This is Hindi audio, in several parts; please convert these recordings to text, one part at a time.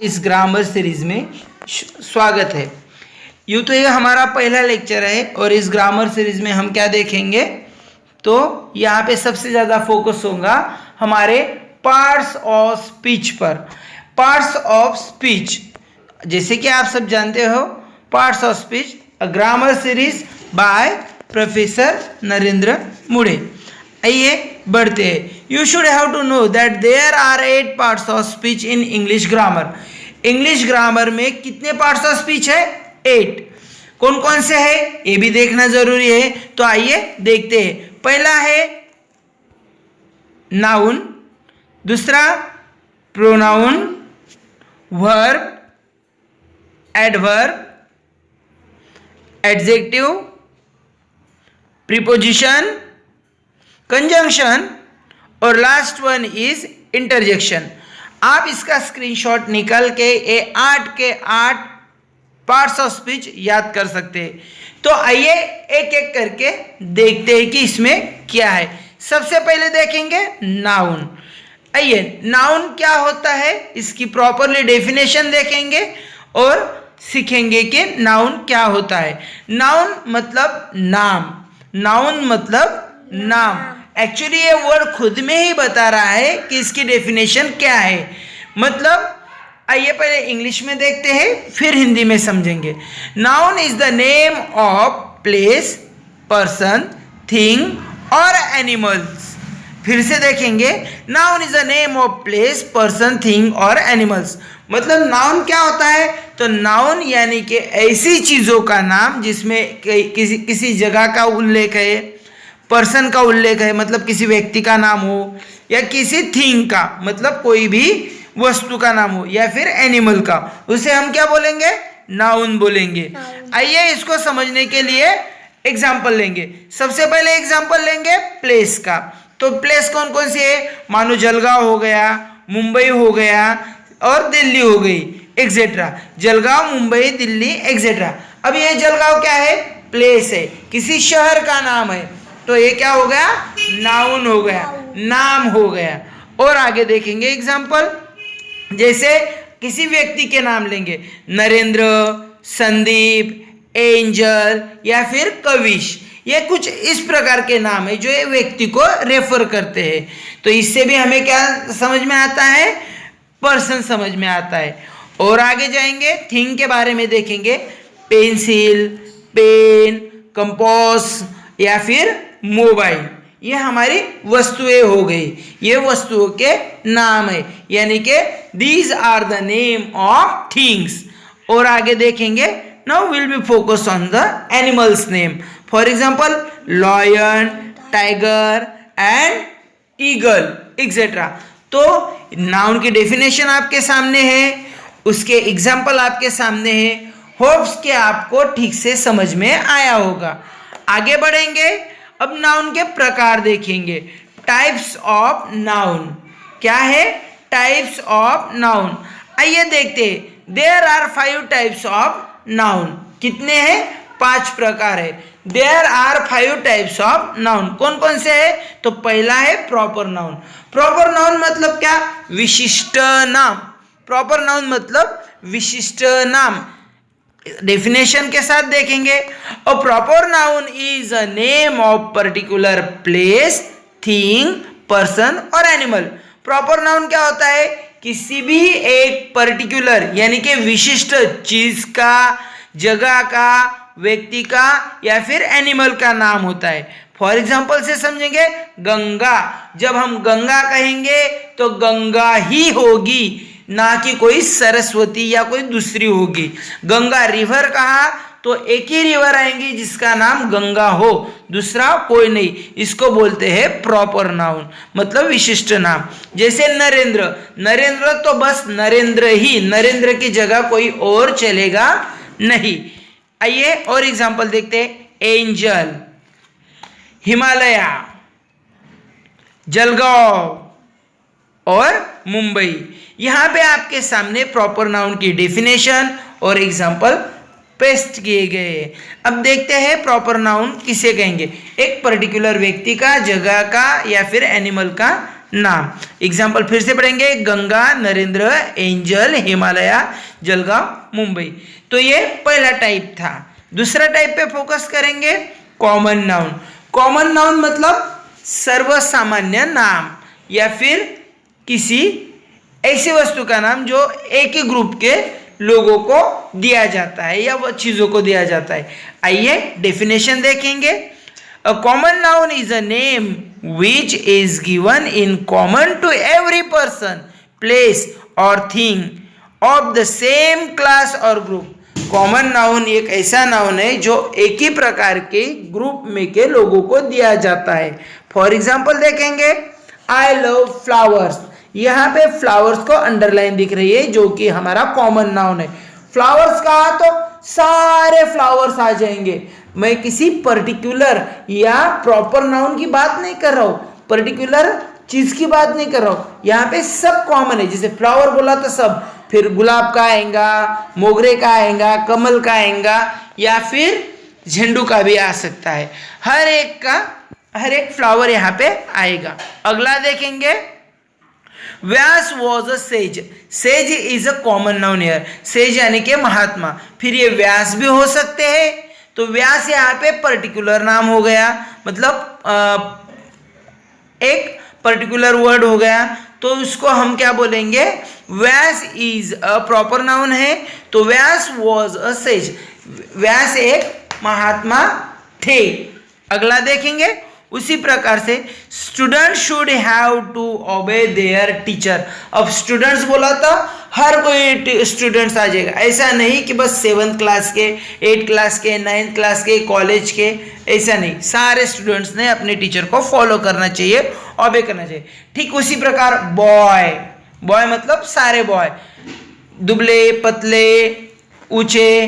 इस ग्रामर सीरीज में स्वागत है। यूँ तो ये हमारा पहला लेक्चर है और इस ग्रामर सीरीज में हम क्या देखेंगे, तो यहाँ पे सबसे ज़्यादा फोकस होगा हमारे पार्ट्स ऑफ स्पीच पर। पार्ट्स ऑफ स्पीच, जैसे कि आप सब जानते हो, parts of speech a grammar series by professor Narendra Mude. आइए बढ़ते हैं। You should have to know that there are 8 parts of speech in English grammar. English grammar में कितने पार्ट्स ऑफ स्पीच है? 8। कौन कौन से है ये भी देखना जरूरी है, तो आइए देखते हैं। पहला है नाउन, दूसरा pronoun, verb, adverb, adjective, preposition, conjunction और लास्ट वन इज इंटरजेक्शन। आप इसका स्क्रीनशॉट निकाल के ये 8 के 8 पार्ट्स ऑफ स्पीच याद कर सकते हैं। तो आइए एक एक करके देखते हैं कि इसमें क्या है। सबसे पहले देखेंगे नाउन। आइए, नाउन क्या होता है इसकी प्रॉपरली डेफिनेशन देखेंगे और सीखेंगे कि नाउन क्या होता है। नाउन मतलब नाम, नाउन मतलब नाम। एक्चुअली ये वर्ड खुद में ही बता रहा है कि इसकी डेफिनेशन क्या है। मतलब आइए पहले इंग्लिश में देखते हैं, फिर हिंदी में समझेंगे। Noun is the name of place, person, thing और एनिमल्स। फिर से देखेंगे, noun is the name of place, person, thing और एनिमल्स। मतलब नाउन क्या होता है? तो नाउन यानी कि ऐसी चीज़ों का नाम जिसमें किसी जगह का उल्लेख है, पर्सन का उल्लेख है, मतलब किसी व्यक्ति का नाम हो, या किसी थिंग का मतलब कोई भी वस्तु का नाम हो, या फिर एनिमल का, उसे हम क्या बोलेंगे? नाउन बोलेंगे। आइए इसको समझने के लिए एग्जाम्पल लेंगे। सबसे पहले एग्जाम्पल लेंगे प्लेस का। तो प्लेस कौन कौन सी है? मानो जलगांव हो गया, मुंबई हो गया और दिल्ली हो गई, एक्सेट्रा। जलगांव, मुंबई, दिल्ली, एक्सेट्रा। अब ये जलगांव क्या है? प्लेस है, किसी शहर का नाम है, तो ये क्या हो गया? नाउन हो गया, नाम हो गया। और आगे देखेंगे एग्जाम्पल, जैसे किसी व्यक्ति के नाम लेंगे, नरेंद्र, संदीप, एंजल या फिर कविश। ये कुछ इस प्रकार के नाम है जो ये व्यक्ति को रेफर करते हैं। तो इससे भी हमें क्या समझ में आता है? पर्सन समझ में आता है। और आगे जाएंगे, थिंग के बारे में देखेंगे, पेंसिल, पेन, कंपास या फिर मोबाइल। ये हमारी वस्तुएं हो गई, ये वस्तुओं के नाम है, यानी कि these are the name of things. और आगे देखेंगे, now will be focus on the animals name. For example lion, tiger and eagle, etcetera. तो नाउन की डेफिनेशन आपके सामने है, उसके एग्जाम्पल आपके सामने है। होप्स कि आपको ठीक से समझ में आया होगा। आगे बढ़ेंगे, अब नाउन के प्रकार देखेंगे। टाइप्स ऑफ नाउन क्या है? Types of noun. आइए देखते हैं। There are 5 types of noun. कितने हैं? 5 प्रकार है। There are 5 types of noun. कौन कौन से है? तो पहला है प्रॉपर नाउन। प्रॉपर नाउन मतलब क्या? विशिष्ट नाम। प्रॉपर नाउन मतलब विशिष्ट नाम। डेफिनेशन के साथ देखेंगे। A proper noun is a name of particular place, thing, person और एनिमल। प्रॉपर नाउन क्या होता है? किसी भी एक पर्टिकुलर यानी कि विशिष्ट चीज का, जगह का, व्यक्ति का या फिर एनिमल का नाम होता है। फॉर एग्जाम्पल से समझेंगे, गंगा। जब हम गंगा कहेंगे तो गंगा ही होगी, ना कि कोई सरस्वती या कोई दूसरी होगी। गंगा रिवर कहा तो एक ही रिवर आएंगी जिसका नाम गंगा हो, दूसरा कोई नहीं। इसको बोलते हैं प्रॉपर नाउन, मतलब विशिष्ट नाम। जैसे नरेंद्र, नरेंद्र तो बस नरेंद्र ही, नरेंद्र की जगह कोई और चलेगा नहीं। आइए और एग्जाम्पल देखते हैं। एंजल, हिमालय, जलगांव और मुंबई। यहाँ पे आपके सामने प्रॉपर नाउन की डेफिनेशन और एग्जाम्पल पेस्ट किए गए। अब देखते हैं प्रॉपर नाउन किसे कहेंगे? एक पर्टिकुलर व्यक्ति का, जगह का या फिर एनिमल का नाम। एग्जाम्पल फिर से पढ़ेंगे, गंगा, नरेंद्र, एंजल, हिमालय, जलगांव, मुंबई। तो ये पहला टाइप था। दूसरा टाइप पे फोकस करेंगे, कॉमन नाउन। कॉमन नाउन मतलब सर्वसामान्य नाम या फिर किसी ऐसी वस्तु का नाम जो एक ही ग्रुप के लोगों को दिया जाता है या वो चीजों को दिया जाता है। आइए डेफिनेशन देखेंगे। अ common noun is a name which is given in common to every person, place or thing of the same class or group. Common noun एक ऐसा नाउन है जो एक ही प्रकार के ग्रुप में के लोगों को दिया जाता है। फॉर एग्जाम्पल देखेंगे, आई लव फ्लावर्स। यहाँ पे फ्लावर्स को अंडरलाइन दिख रही है जो कि हमारा कॉमन नाउन है। फ्लावर्स कहा तो सारे फ्लावर्स आ जाएंगे। मैं किसी पर्टिकुलर या प्रॉपर नाउन की बात नहीं कर रहा हूं, पर्टिकुलर चीज की बात नहीं कर रहा हूं। यहाँ पे सब कॉमन है। जैसे फ्लावर बोला तो सब, फिर गुलाब का आएगा, मोगरे का आएगा, कमल का आएगा या फिर झंडू का भी आ सकता है। हर एक फ्लावर यहाँ पे आएगा। अगला देखेंगे, Vyas was a sage. Sage is a common noun here. Sage यानी कि महात्मा। फिर ये व्यास भी हो सकते हैं, तो व्यास यहाँ पे पर्टिकुलर नाम हो गया, मतलब एक पर्टिकुलर वर्ड हो गया, तो उसको हम क्या बोलेंगे, व्यास इज अ प्रॉपर नाउन है, तो व्यास वॉज अ सेज। व्यास एक महात्मा थे। अगला देखेंगे, उसी प्रकार से student should have to obey their teacher. अब स्टूडेंट्स बोला तो हर कोई स्टूडेंट्स आ जाएगा। ऐसा नहीं कि बस 7th क्लास के, 8th क्लास के, 9th क्लास के, कॉलेज के, ऐसा नहीं। सारे स्टूडेंट्स ने अपने टीचर को फॉलो करना चाहिए, ओबे करना चाहिए। ठीक उसी प्रकार बॉय, बॉय मतलब सारे बॉय, दुबले, पतले, ऊंचे,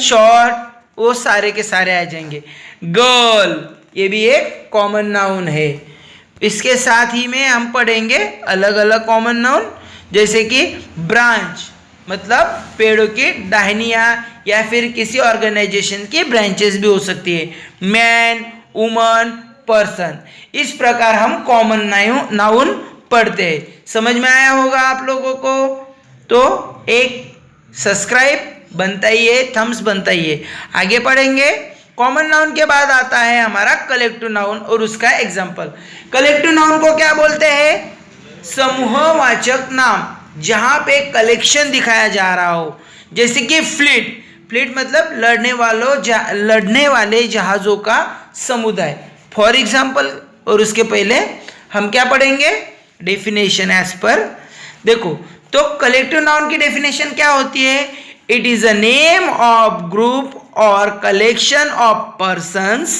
शॉर्ट, वो सारे के सारे आ जाएंगे। गर्ल, ये भी एक कॉमन नाउन है। इसके साथ ही में हम पढ़ेंगे अलग अलग कॉमन नाउन, जैसे कि ब्रांच मतलब पेड़ों की डाहनियाँ या फिर किसी ऑर्गेनाइजेशन की ब्रांचेस भी हो सकती है। मैन, वुमन, पर्सन, इस प्रकार हम कॉमन नाउन पढ़ते हैं। समझ में आया होगा आप लोगों को? तो एक सब्सक्राइब बनता ही है, थम्स बनता ही है। आगे पढ़ेंगे। कॉमन नाउन के बाद आता है हमारा कलेक्टिव नाउन और उसका एग्जाम्पल। कलेक्टिव नाउन को क्या बोलते हैं? समूहवाचक नाम, जहां पे कलेक्शन दिखाया जा रहा हो। जैसे कि फ्लीट, फ्लीट मतलब लड़ने वाले जहाजों का समुदाय, फॉर एग्जाम्पल। और उसके पहले हम क्या पढ़ेंगे? Definition as per. देखो, तो कलेक्टिव नाउन की डेफिनेशन क्या होती है? It is a name of group or collection of persons,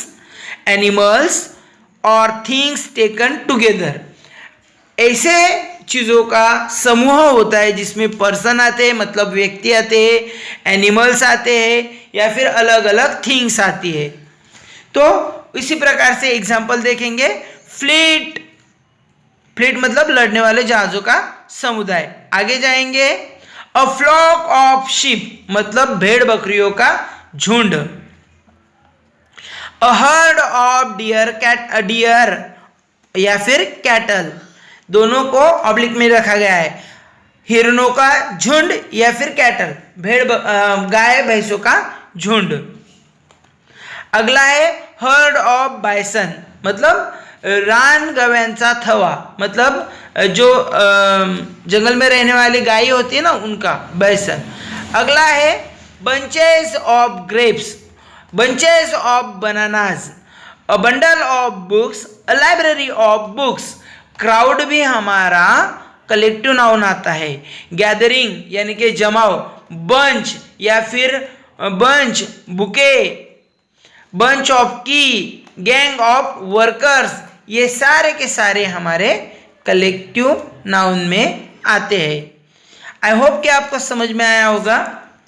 animals or things taken together। ऐसे चीज़ों का समूह होता है जिसमें पर्सन आते हैं, मतलब व्यक्ति आते हैं, एनिमल्स आते हैं या फिर अलग अलग थिंग्स आती है। तो इसी प्रकार से एग्जाम्पल देखेंगे। फ्लीट, फ्लीट मतलब लड़ने वाले जहाज़ों का समुदाय। आगे जाएंगे। अ फ्लॉक ऑफ शीप मतलब भेड़ बकरियों का झुंड। अ हर्ड ऑफ डियर या फिर कैटल, दोनों को ऑब्लिक में रखा गया है। हिरणों का झुंड या फिर कैटल, गाय भैंसों का झुंड। अगला है हर्ड ऑफ बाइसन, मतलब रान गव्यांचा थवा, मतलब जो जंगल में रहने वाली गाय होती है ना, उनका बाइसन। अगला है bunches of grapes, bunches of bananas, a bundle of books, a library of books। crowd भी हमारा कलेक्टिव नाउन आता है। गैदरिंग यानी कि जमाव, बंच या फिर बंच, बुके, बंच ऑफ की, गैंग ऑफ वर्कर्स, ये सारे के सारे हमारे कलेक्टिव नाउन में आते हैं। आई होप कि आपको समझ में आया होगा।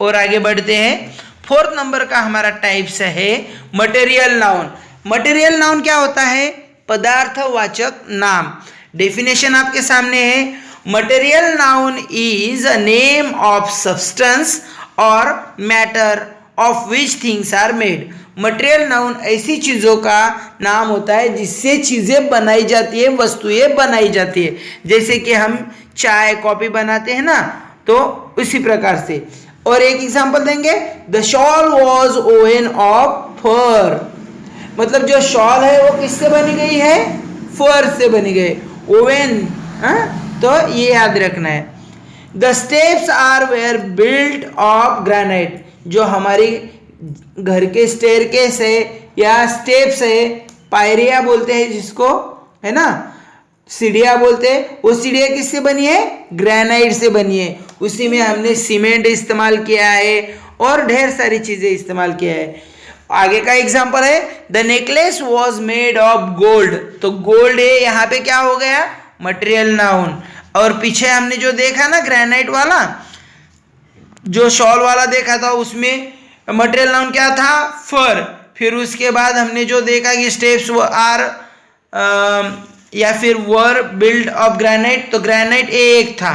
और आगे बढ़ते हैं। 4th नंबर का हमारा टाइप्स है मटेरियल नाउन। मटेरियल नाउन क्या होता है? पदार्थवाचक नाम। डेफिनेशन आपके सामने है। Material noun is a name of substance और matter of which things are made. Material noun ऐसी चीज़ों का नाम होता है जिससे चीज़ें बनाई जाती है, वस्तुएं बनाई जाती है। जैसे कि हम चाय कॉफ़ी बनाते हैं ना, तो उसी प्रकार से। और एक एग्जांपल देंगे, the shawl was woven of fur, मतलब जो शॉल है वो किससे बनी गई है? फर से बनी गई। ओवन, तो ये याद रखना है। The steps are were built of granite, जो हमारी घर के स्टेयरकेस है या स्टेप्स है, पायरिया बोलते हैं जिसको, है ना, सीढ़ियाँ बोलते हैं, वो सीढ़ियाँ किससे बनी है? ग्रेनाइट से बनी है। उसी में हमने सीमेंट इस्तेमाल किया है और ढेर सारी चीज़ें इस्तेमाल किया है। आगे का एग्जांपल है, the necklace was made of gold, तो गोल्ड है, यहाँ पे क्या हो गया? Material noun. और पीछे हमने जो देखा ना ग्रेनाइट वाला, जो शॉल वाला देखा था, उसमें मटेरियल नाउन क्या था? फर। फिर उसके बाद हमने जो देखा कि स्टेप्स आर या फिर वर बिल्ड ऑफ ग्रेनाइट, तो ग्रेनाइट एक था।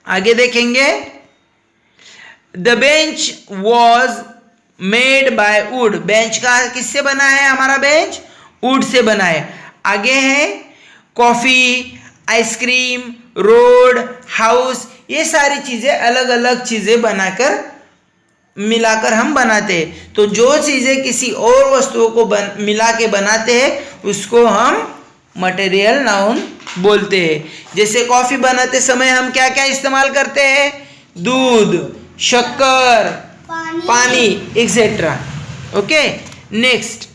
आगे देखेंगे, the bench was made by would, bench का किससे बना है? हमारा बेंच वुड से बना है। आगे है कॉफी, आइसक्रीम, रोड, हाउस, ये सारी चीजें अलग अलग चीजें बनाकर मिलाकर हम बनाते हैं। तो जो चीजें किसी और वस्तुओं को मिला के बनाते हैं उसको हम मटेरियल नाउन बोलते हैं। जैसे कॉफी बनाते समय हम क्या क्या इस्तेमाल करते हैं? दूध, शक्कर, पानी एक्सेट्रा। ओके, नेक्स्ट,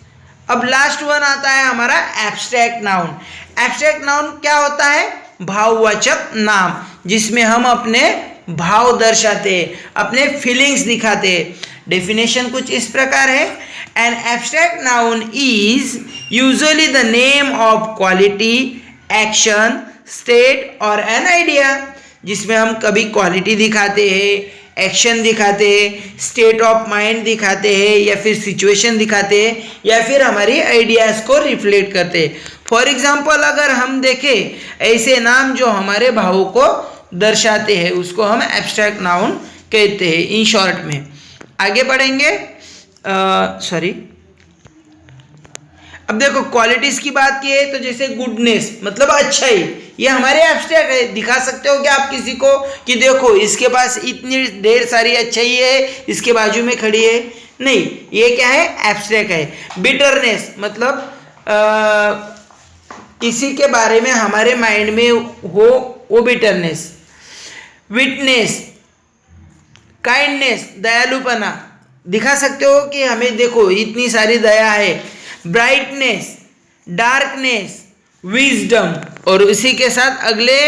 अब लास्ट वन आता है हमारा एब्स्ट्रैक्ट नाउन। एब्स्ट्रैक्ट नाउन क्या होता है? भाववाचक नाम, जिसमें हम अपने भाव दर्शाते हैं, अपने फीलिंग्स दिखाते हैं। डेफिनेशन कुछ इस प्रकार है, an abstract noun is usually the name of quality, action, state और एन आइडिया, जिसमें हम कभी क्वालिटी दिखाते हैं, एक्शन दिखाते हैं, स्टेट ऑफ माइंड दिखाते हैं, या फिर सिचुएशन दिखाते हैं, या फिर हमारी आइडियाज़ को रिफ्लेक्ट करते हैं। फॉर एग्जाम्पल अगर हम देखें ऐसे नाम जो हमारे भावों को दर्शाते हैं, उसको हम एब्स्ट्रैक्ट नाउन कहते हैं इन शॉर्ट में। आगे बढ़ेंगे, अब देखो क्वालिटीज की बात की है तो जैसे गुडनेस मतलब अच्छाई, ये हमारे एब्स्ट्रैक्ट है। दिखा सकते हो क्या आप किसी को कि देखो इसके पास इतनी ढेर सारी अच्छाई है, इसके बाजू में खड़ी है? नहीं, ये क्या है? एब्स्ट्रैक्ट है। बिटरनेस मतलब किसी के बारे में हमारे माइंड में हो, वो बिटरनेस। विटनेस, काइंडनेस, दयालुपना, दिखा सकते हो कि हमें देखो इतनी सारी दया है। ब्राइटनेस, डार्कनेस, विजडम, और उसी के साथ अगले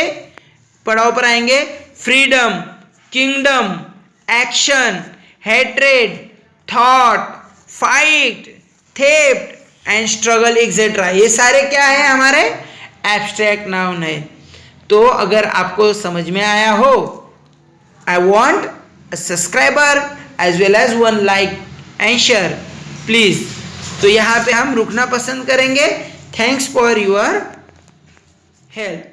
पड़ाव पर आएंगे freedom, kingdom, action, hatred, thought, fight, theft and struggle etcetera. ये सारे क्या है? हमारे एब्स्ट्रैक्ट नाउन है। तो अगर आपको समझ में आया हो, I want a subscriber as well as one like and share please. तो यहाँ पे हम रुकना पसंद करेंगे। Thanks for your help.